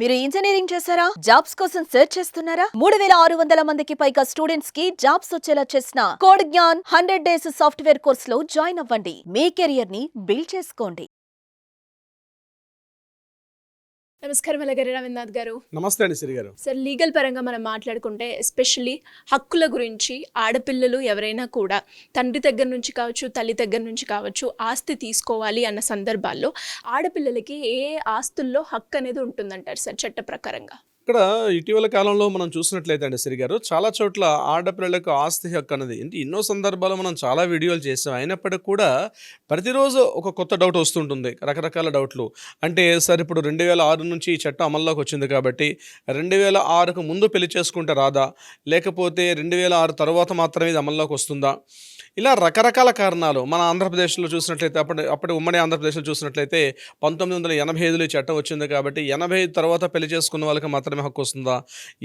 మీరు ఇంజనీరింగ్ చేశారా? జాబ్స్ కోసం సెర్చ్ చేస్తున్నారా? 3600 మందికి పైగా స్టూడెంట్స్ కి జాబ్స్ వచ్చేలా చేసిన code Gyan 100 days software course లో జాయిన్ అవ్వండి. మీ కెరియర్ ని బిల్డ్ చేసుకోండి. నమస్కారం అలాగే రవీంద్రనాథ్ గారు. నమస్తే అండి సిరి గారు. సార్, లీగల్ పరంగా మనం మాట్లాడుకుంటే ఎస్పెషల్లీ హక్కుల గురించి ఆడపిల్లలు ఎవరైనా కూడా తండ్రి దగ్గర నుంచి కావచ్చు, తల్లి దగ్గర నుంచి కావచ్చు, ఆస్తి తీసుకోవాలి అన్న సందర్భాల్లో ఆడపిల్లలకి ఏ ఆస్తుల్లో హక్కు అనేది ఉంటుందంటారు సార్ చట్ట ప్రకారంగా? ఇక్కడ ఇటీవల కాలంలో మనం చూసినట్లయితే అండి సిరి గారు, చాలా చోట్ల ఆడపిల్లలకు ఆస్తి హక్కు అనేది అంటే ఎన్నో సందర్భాలు మనం చాలా వీడియోలు చేసాం. అయినప్పటికీ కూడా ప్రతిరోజు ఒక కొత్త డౌట్ వస్తుంటుంది, రకరకాల డౌట్లు. అంటే సార్, ఇప్పుడు 2006 నుంచి ఈ చట్టం అమల్లోకి వచ్చింది కాబట్టి 2006కు ముందు పెళ్లి చేసుకుంటే రాదా, లేకపోతే 2006 తర్వాత మాత్రమే ఇది అమల్లోకి వస్తుందా? ఇలా రకరకాల కారణాలు మన ఆంధ్రప్రదేశ్లో చూసినట్లయితే అప్పటి ఉమ్మడి ఆంధ్రప్రదేశ్లో చూసినట్లయితే 1985లో ఈ చట్టం వచ్చింది కాబట్టి 85 తర్వాత పెళ్లి చేసుకున్న వాళ్ళకి మాత్రమే హక్కు వస్తుందా,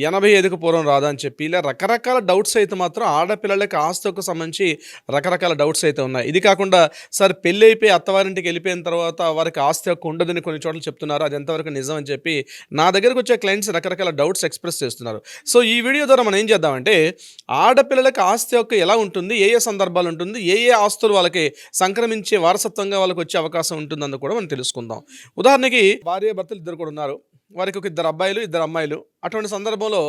85కు పూర్వం రాదా అని చెప్పి ఇలా రకరకాల డౌట్స్ అయితే మాత్రం ఆడపిల్లలకి ఆస్తి హక్కు సంబంధించి రకరకాల డౌట్స్ అయితే ఉన్నాయి. ఇది కాకుండా సార్, పెళ్ళి అయిపోయి అత్తవారింటికి వెళ్ళిపోయిన తర్వాత వారికి ఆస్తి హక్కు ఉండదని కొన్ని చోట్ల చెప్తున్నారు. అది ఎంతవరకు నిజం అని చెప్పి నా దగ్గరకు వచ్చే క్లయింట్స్ రకరకాల డౌట్స్ ఎక్స్ప్రెస్ చేస్తున్నారు. సో ఈ వీడియో ద్వారా మనం ఏం చేద్దామంటే, ఆడపిల్లలకి ఆస్తి హక్కు ఎలా ఉంటుంది, ఏ ఏ సందర్భాలు ఉంటుంది, ఏ ఏ ఆస్తులు వాళ్ళకి సంక్రమించే వారసత్వంగా వాళ్ళకి వచ్చే అవకాశం ఉంటుందని కూడా మనం తెలుసుకుందాం. ఉదాహరణకి భార్య భర్తలు ఇద్దరు కూడా ఉన్నారు, వారికి ఒక 2 అబ్బాయిలు 2 అమ్మాయిలు. అటువంటి సందర్భంలో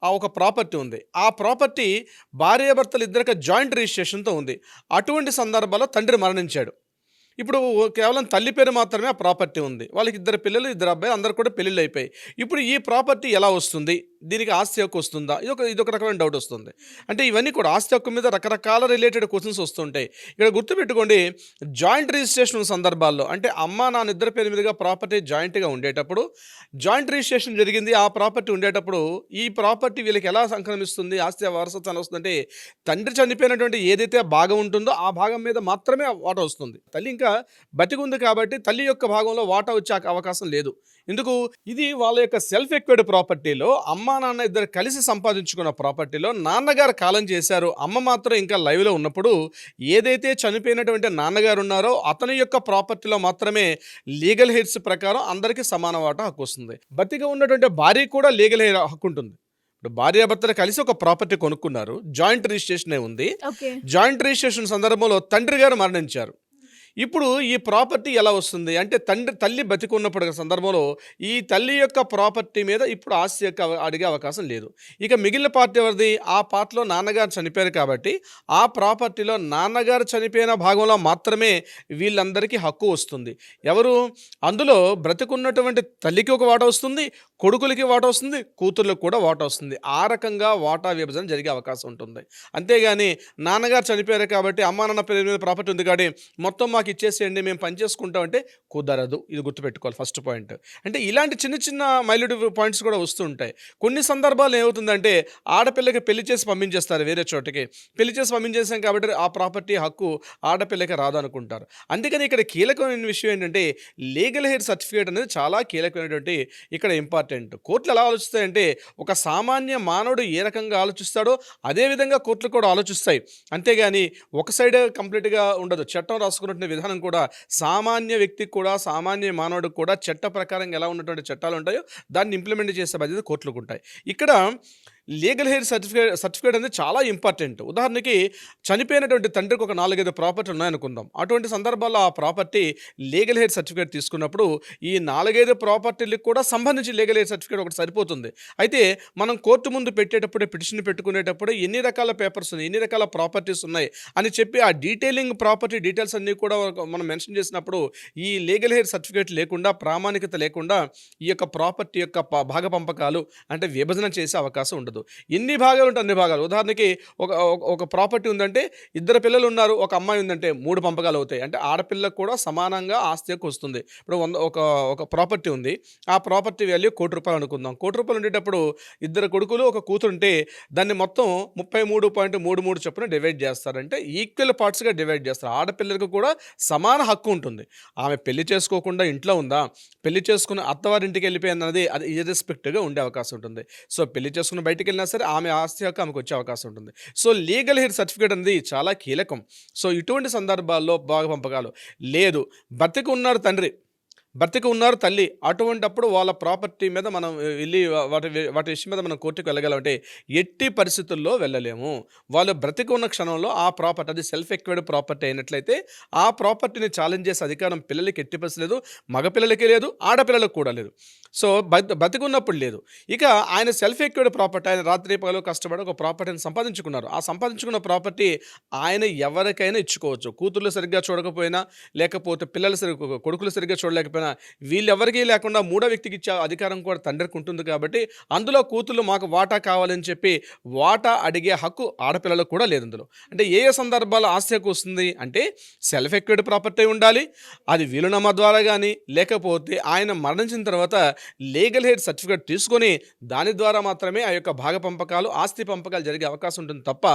ఆ ఒక ప్రాపర్టీ ఉంది. ఆ ప్రాపర్టీ భార్యాభర్తలు ఇద్దరికి జాయింట్ రిజిస్ట్రేషన్తో ఉంది. అటువంటి సందర్భాల్లో తండ్రి మరణించాడు. ఇప్పుడు కేవలం తల్లి పేరు మాత్రమే ఆ ప్రాపర్టీ ఉంది. వాళ్ళకి 2 పిల్లలు 2 అబ్బాయిలు, అందరు కూడా పెళ్ళిళ్ళు అయిపోయి. ఇప్పుడు ఈ ప్రాపర్టీ ఎలా వస్తుంది, దీనికి ఆస్తి హక్కు వస్తుందా, ఇదొక రకమైన డౌట్ వస్తుంది. అంటే ఇవన్నీ కూడా ఆస్తి హక్కు మీద రకరకాల రిలేటెడ్ క్వశ్చన్స్ వస్తుంటాయి. ఇక్కడ గుర్తుపెట్టుకోండి, జాయింట్ రిజిస్ట్రేషన్ సందర్భాల్లో అంటే అమ్మ నాన్న ఇద్దరి పేరు మీదుగా ప్రాపర్టీ జాయింట్గా ఉండేటప్పుడు, జాయింట్ రిజిస్ట్రేషన్ జరిగింది, ఆ ప్రాపర్టీ ఉండేటప్పుడు ఈ ప్రాపర్టీ వీళ్ళకి ఎలా సంక్రమిస్తుంది, ఆస్తి వారసత్వం వస్తుందంటే తండ్రి చనిపోయినటువంటి ఏదైతే భాగం ఉంటుందో ఆ భాగం మీద మాత్రమే వాటా వస్తుంది. తల్లి ఇంకా బతికుంది కాబట్టి తల్లి యొక్క భాగంలో వాటా వచ్చే అవకాశం లేదు. ఎందుకు? ఇది వాళ్ళ యొక్క సెల్ఫ్ ఎక్వైర్డ్ ప్రాపర్టీలో అమ్మ నాన్న ఇద్దరు కలిసి సంపాదించుకున్న ప్రాపర్టీలో నాన్నగారు కాలం చేశారు, అమ్మ మాత్రం ఇంకా లైవ్లో ఉన్నప్పుడు ఏదైతే చనిపోయినటువంటి నాన్నగారు ఉన్నారో అతని యొక్క ప్రాపర్టీలో మాత్రమే లీగల్ హెయిర్స్ ప్రకారం అందరికీ సమాన వాటా హక్కు వస్తుంది. బతిగా ఉన్నటువంటి భార్య కూడా లీగల్ హెయిర్ హక్కు ఉంటుంది. ఇప్పుడు భార్యాభర్తలు కలిసి ఒక ప్రాపర్టీ కొనుక్కున్నారు, జాయింట్ రిజిస్ట్రేషన్ ఉంది. జాయింట్ రిజిస్ట్రేషన్ సందర్భంలో తండ్రి గారు మరణించారు. ఇప్పుడు ఈ ప్రాపర్టీ ఎలా వస్తుంది అంటే, తల్లి బతికున్నప్పుడు సందర్భంలో ఈ తల్లి యొక్క ప్రాపర్టీ మీద ఇప్పుడు ఆస్తి యొక్క అడిగే అవకాశం లేదు. ఇక మిగిలిన పార్టీ ఎవరిది? ఆ పార్టీలో నాన్నగారు చనిపోయారు కాబట్టి ఆ ప్రాపర్టీలో నాన్నగారు చనిపోయిన భాగంలో మాత్రమే వీళ్ళందరికీ హక్కు వస్తుంది. ఎవరు? అందులో బ్రతికున్నటువంటి తల్లికి ఒక వాటా వస్తుంది, కొడుకులకి వాటా వస్తుంది, కూతుర్లకు కూడా వాటా వస్తుంది. ఆ రకంగా వాటా విభజన జరిగే అవకాశం ఉంటుంది. అంతేగాని నాన్నగారు చనిపోయారు కాబట్టి అమ్మా నాన్న పేరు మీద ప్రాపర్టీ ఉంది కాబట్టి మొత్తం మాకు ఇచ్చేసేయండి, మేము పని చేసుకుంటాం అంటే కుదరదు. ఇది గుర్తుపెట్టుకోవాలి ఫస్ట్ పాయింట్. అంటే ఇలాంటి చిన్న చిన్న మైల్యూట్ పాయింట్స్ కూడా వస్తూ ఉంటాయి. కొన్ని సందర్భాలు ఏమవుతుందంటే, ఆడపిల్లకి పెళ్లి చేసి పంపించేస్తారు వేరే చోటకి. పెళ్లి చేసి పంపించేసాం కాబట్టి ఆ ప్రాపర్టీ హక్కు ఆడపిల్లకి రాదనుకుంటారు. అందుకని ఇక్కడ కీలకమైన విషయం ఏంటంటే, లీగల్ హెయిర్ సర్టిఫికేట్ అనేది చాలా కీలకమైనటువంటి ఇక్కడ ఇంపార్టెంట్. కోర్టులు ఎలా ఆలోచిస్తాయంటే, ఒక సామాన్య మానవుడు ఏ రకంగా ఆలోచిస్తాడో అదేవిధంగా కోర్టులు కూడా ఆలోచిస్తాయి. అంతేగాని ఒక సైడ్ కంప్లీట్గా ఉండదు. చట్టం రాసుకున్నటువంటి విధానం కూడా సామాన్య వ్యక్తికి కూడా, సామాన్య మానవుడికి కూడా చట్ట ప్రకారంగా ఎలా ఉన్నటువంటి చట్టాలు ఉంటాయో దాన్ని ఇంప్లిమెంట్ చేసే బాధ్యత కోర్టులకు ఉంటాయి. ఇక్కడ లీగల్ హెయిర్ సర్టిఫికేట్ అనేది చాలా ఇంపార్టెంట్. ఉదాహరణకి చనిపోయినటువంటి తండ్రికి ఒక 4-5 ప్రాపర్టీ ఉన్నాయనుకుందాం. అటువంటి సందర్భాల్లో ఆ ప్రాపర్టీ లీగల్ హెయిర్ సర్టిఫికేట్ తీసుకున్నప్పుడు ఈ 4-5 ప్రాపర్టీలకు కూడా సంబంధించి లీగల్ హెయిర్ సర్టిఫికేట్ ఒకటి సరిపోతుంది. అయితే మనం కోర్టు ముందు పెట్టేటప్పుడే, పిటిషన్ పెట్టుకునేటప్పుడు ఎన్ని రకాల పేపర్స్ ఉన్నాయి, ఎన్ని రకాల ప్రాపర్టీస్ ఉన్నాయి అని చెప్పి ఆ డీటెయిలింగ్ ప్రాపర్టీ డీటెయిల్స్ అన్నీ కూడా మనం మెన్షన్ చేసినప్పుడు ఈ లీగల్ హెయిర్ సర్టిఫికేట్ లేకుండా, ప్రామాణికత లేకుండా ఈ యొక్క ప్రాపర్టీ యొక్క భాగ పంపకాలు అంటే విభజన చేసే అవకాశం ఉండదు. ఎన్ని భాగాలు ఉంటే అన్ని భాగాలు. ఉదాహరణకి ఒక ప్రాపర్టీ ఉందంటే 2 పిల్లలు ఉన్నారు, ఒక అమ్మాయి ఉందంటే 3 పంపకాలు అవుతాయి. అంటే ఆడపిల్లకు కూడా సమానంగా ఆస్తి హక్కు వస్తుంది. ఇప్పుడు ఒక ప్రాపర్టీ ఉంది, ఆ ప్రాపర్టీ వాల్యూ ₹1,00,00,000 అనుకుందాం. ₹1,00,00,000 ఉండేటప్పుడు 2 కొడుకులు ఒక కూతురు ఉంటే దాన్ని మొత్తం 33.33 చొప్పున డివైడ్ చేస్తారంటే ఈక్వల్ పార్ట్స్గా డివైడ్ చేస్తారు. ఆడపిల్లలకు కూడా సమాన హక్కు ఉంటుంది. ఆమె పెళ్లి చేసుకోకుండా ఇంట్లో ఉందా, పెళ్లి చేసుకుని అత్తవారింటికి వెళ్ళిపోయిందన్నది అది ఇర్రెస్పెక్టివ్గా ఉండే అవకాశం ఉంటుంది. సో పెళ్లి చేసుకుని బయటికి వెళ్ళినా సరే ఆమె ఆస్తి హక్కు ఆమెకు వచ్చే అవకాశం ఉంటుంది. సో లీగల్ హెయిర్ సర్టిఫికేట్ అనేది చాలా కీలకం. సో ఇటువంటి సందర్భాల్లో భాగ పంపకాలు లేదు, బతికి ఉన్నారు తండ్రి, బ్రతికి ఉన్నారు తల్లి, అటువంటప్పుడు వాళ్ళ ప్రాపర్టీ మీద మనం వెళ్ళి వాటి విషయం మీద మనం కోర్టుకు వెళ్ళగలమంటే ఎట్టి పరిస్థితుల్లో వెళ్ళలేము. వాళ్ళు బ్రతికి ఉన్న క్షణంలో ఆ ప్రాపర్టీ, అది సెల్ఫ్ ఎక్వైర్డ్ ప్రాపర్టీ అయినట్లయితే ఆ ప్రాపర్టీని ఛాలెంజ్ చేసే అధికారం పిల్లలకి ఎట్టి పరిస్థితి లేదు, మగపిల్లలకి లేదు, ఆడపిల్లలకు కూడా లేదు. సో బతికున్నప్పుడు లేదు. ఇక ఆయన సెల్ఫ్ ఎక్వైర్డ్ ప్రాపర్టీ, ఆయన రాత్రి పగలు కష్టపడి ఒక ప్రాపర్టీని సంపాదించుకున్నారు. ఆ సంపాదించుకున్న ప్రాపర్టీ ఆయన ఎవరికైనా ఇచ్చుకోవచ్చు. కూతుర్లు సరిగ్గా చూడకపోయినా, లేకపోతే పిల్లలు కొడుకులు సరిగ్గా చూడలేకపోయినా, వీళ్ళెవరికీ లేకుండా మూడో వ్యక్తికి ఇచ్చే అధికారం కూడా తండ్రికి ఉంటుంది. కాబట్టి అందులో కూతుర్లు మాకు వాటా కావాలని చెప్పి వాటా అడిగే హక్కు ఆడపిల్లలకు కూడా లేదు అందులో. అంటే ఏ సందర్భాల్లో ఆస్తి హక్కు వస్తుంది అంటే సెల్ఫ్ ఎక్వైర్డ్ ప్రాపర్టీ ఉండాలి, అది వీలునామా ద్వారా కానీ, లేకపోతే ఆయన మరణించిన తర్వాత లీగల్ హెయిర్ సర్టిఫికేట్ తీసుకొని దాని ద్వారా మాత్రమే ఆ యొక్క భాగ పంపకాలు, ఆస్తి పంపకాలు జరిగే అవకాశం ఉంటుంది తప్ప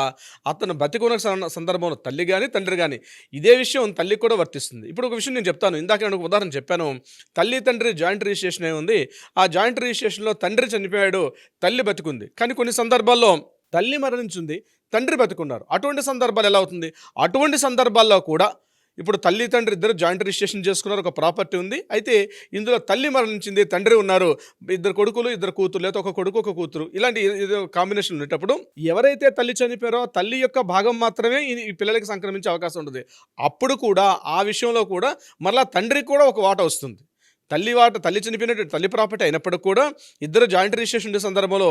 అతను బతికున్న సందర్భంలో తల్లి కానీ తండ్రి కానీ ఇదే విషయం తల్లికి కూడా వర్తిస్తుంది. ఇప్పుడు ఒక విషయం నేను చెప్తాను. ఇందాక నేను ఒక ఉదాహరణ చెప్పాను. తల్లి తండ్రి జాయింట్ రిజిస్ట్రేషన్ అయి ఉంది. ఆ జాయింట్ రిజిస్ట్రేషన్లో తండ్రి చనిపోయాడు, తల్లి బతికుంది. కానీ కొన్ని సందర్భాల్లో తల్లి మరణించింది, తండ్రి బతికున్నారు. అటువంటి సందర్భాలు ఎలా అవుతుంది? అటువంటి సందర్భాల్లో కూడా ఇప్పుడు తల్లి తండ్రి ఇద్దరు జాయింట్ రిజిస్ట్రేషన్ చేసుకున్నారు, ఒక ప్రాపర్టీ ఉంది. అయితే ఇందులో తల్లి మరణించింది, తండ్రి ఉన్నారు, ఇద్దరు కొడుకులు ఇద్దరు కూతురు, లేదా ఒక కొడుకు ఒక కూతురు, ఇలాంటి కాంబినేషన్ ఉండేటప్పుడు ఎవరైతే తల్లి చనిపోయారో తల్లి యొక్క భాగం మాత్రమే ఈ పిల్లలకి సంక్రమించే అవకాశం ఉంటుంది. అప్పుడు కూడా ఆ విషయంలో కూడా మరలా తండ్రికి కూడా ఒక వాటా వస్తుంది. తల్లి చనిపోయినట్టు తల్లి ప్రాపర్టీ అయినప్పటికీ కూడా ఇద్దరు జాయింట్ రిజిస్ట్రేషన్ ఉండే సందర్భంలో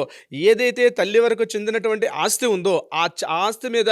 ఏదైతే తల్లి వరకు చెందినటువంటి ఆస్తి ఉందో ఆ ఆస్తి మీద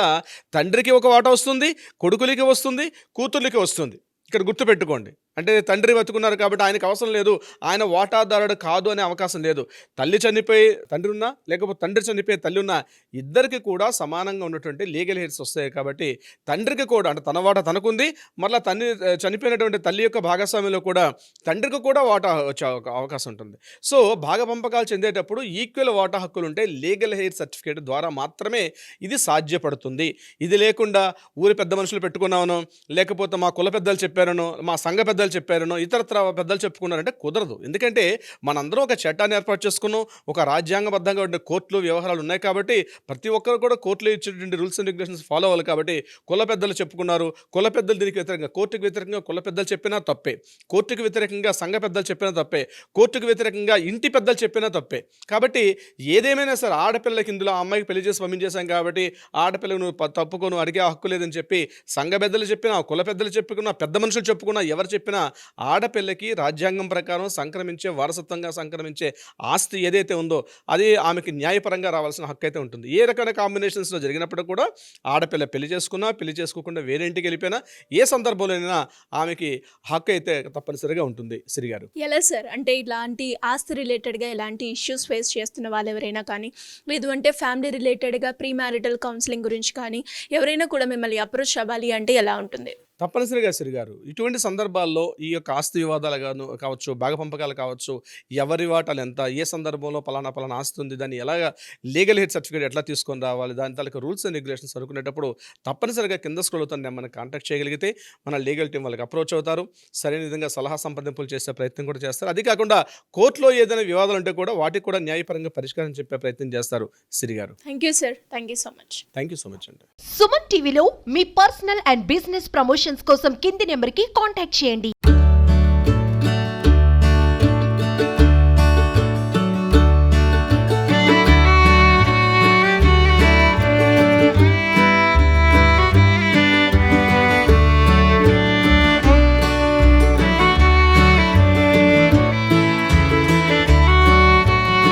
తండ్రికి ఒక వాటా వస్తుంది, కొడుకులకి వస్తుంది, కూతుర్లకి వస్తుంది. ఇక్కడ గుర్తుపెట్టుకోండి. అంటే తండ్రి బతుకున్నారు కాబట్టి ఆయనకు అవసరం లేదు, ఆయన వాటాదారుడు కాదు అనే అవకాశం లేదు. తల్లి చనిపోయి తండ్రి ఉన్నా, లేకపోతే తండ్రి చనిపోయి తల్లి ఉన్నా, ఇద్దరికి కూడా సమానంగా ఉన్నటువంటి లీగల్ హెయిర్స్ వస్తాయి. కాబట్టి తండ్రికి కూడా అంటే తన వాటా తనకుంది, మళ్ళీ తండ్రి చనిపోయినటువంటి తల్లి యొక్క భాగస్వామ్యంలో కూడా తండ్రికి కూడా వాటా వచ్చే అవకాశం ఉంటుంది. సో భాగ పంపకాలు చెందేటప్పుడు ఈక్వల్ వాటా హక్కులు ఉంటే లీగల్ హెయిర్ సర్టిఫికేట్ ద్వారా మాత్రమే ఇది సాధ్యపడుతుంది. ఇది లేకుండా ఊరి పెద్ద మనుషులు పెట్టుకున్నామనో, లేకపోతే మా కుల పెద్దలు చెప్పారనో, మా సంఘ పెద్దలు చెప్పారనో, ఇతరత్ర పెద్దలు చెప్పుకున్నారంటే కుదరదు. ఎందుకంటే మనందరం ఒక చట్టాన్ని ఏర్పాటు చేసుకున్నాం, ఒక రాజ్యాంగబద్ధంగా ఉండే కోర్టులు వ్యవహారాలు ఉన్నాయి. కాబట్టి ప్రతి ఒక్కరు కూడా కోర్టులో ఇచ్చేటువంటి రూల్స్ అండ్ రెగ్యులేషన్స్ ఫాలో అవ్వాలి. కాబట్టి కుల పెద్దలు చెప్పుకున్నారు, కుల పెద్దలు దీనికి వ్యతిరేకంగా, కోర్టుకు వ్యతిరేకంగా కుల పెద్దలు చెప్పినా తప్పే, కోర్టుకు వ్యతిరేకంగా సంఘ పెద్దలు చెప్పినా తప్పే, కోర్టుకు వ్యతిరేకంగా ఇంటి పెద్దలు చెప్పినా తప్పే. కాబట్టి ఏదేమైనా సరే ఆడపిల్లకి ఇందులో ఆ అమ్మాయికి పెళ్లి చేసి పంపించేశాం కాబట్టి ఆడపిల్లకు నువ్వు తప్పుకోను అడిగే హక్కు లేదని చెప్పి సంఘ పెద్దలు చెప్పినా, కుల పెద్దలు చెప్పుకున్నా, పెద్ద మనుషులు చెప్పుకున్నా, ఎవరు చెప్పినా ఆడపిల్లకి రాజ్యాంగం ప్రకారం సంక్రమించే, వారసత్వంగా సంక్రమించే ఆస్తి ఏదైతే ఉందో అది ఆమెకి న్యాయపరంగా రావాల్సిన హక్కు అయితే ఉంటుంది. ఏ రకమైన కాంబినేషన్స్లో జరిగినప్పుడు కూడా ఆడపిల్ల పెళ్లి చేసుకున్నా, పెళ్లి చేసుకోకుండా వేరే ఇంటికి వెళ్ళిపోయినా, ఏ సందర్భంలోనైనా ఆమెకి హక్కు అయితే తప్పనిసరిగా ఉంటుంది. సిరిగారు, ఎలా సార్ అంటే ఇలాంటి ఆస్తి రిలేటెడ్గా ఎలాంటి ఇష్యూస్ ఫేస్ చేస్తున్న వాళ్ళు ఎవరైనా కానీ, లేదు అంటే ఫ్యామిలీ రిలేటెడ్గా ప్రీ మ్యారిటల్ కౌన్సిలింగ్ గురించి కానీ ఎవరైనా కూడా మిమ్మల్ని అప్రోచ్ అవ్వాలి అంటే ఎలా ఉంటుంది? తప్పనిసరిగా సిరిగారు, ఇటువంటి సందర్భాల్లో ఈ యొక్క ఆస్తి వివాదాలు కావచ్చు, భాగ పంపకాలు కావచ్చు, ఎవరి వాటాలు ఎంత, ఏ సందర్భంలో పలానా ఆస్తి ఉంది, దాన్ని ఎలాగ లీగల్ హెయిర్ సర్టిఫికేట్ ఎట్లా తీసుకొని రావాలి, దాని తాలూకు రూల్స్ అండ్ రెగ్యులేషన్స్ అనుకునేటప్పుడు తప్పనిసరిగా కింద స్క్రోల్ అవుతాను మనం కాంటాక్ట్ చేయగలిగితే మన లీగల్ టీం వాళ్ళకి అప్రోచ్ అవుతారు, సరైన విధంగా సలహా సంప్రదింపులు చేసే ప్రయత్నం కూడా చేస్తారు. అది కాకుండా కోర్టులో ఏదైనా వివాదాలు ఉంటే కూడా వాటికి కూడా న్యాయపరంగా పరిష్కారం చెప్పే ప్రయత్నం చేస్తారు. సిరిగారు, thank you sir, thank you so much. Thank you so much అండి. సుమన్ టీవీలో మీ పర్సనల్ అండ్ బిజినెస్ ప్రమోషన్స్ కోసం కింది నెంబర్కి కాంటాక్ట్ చేయండి.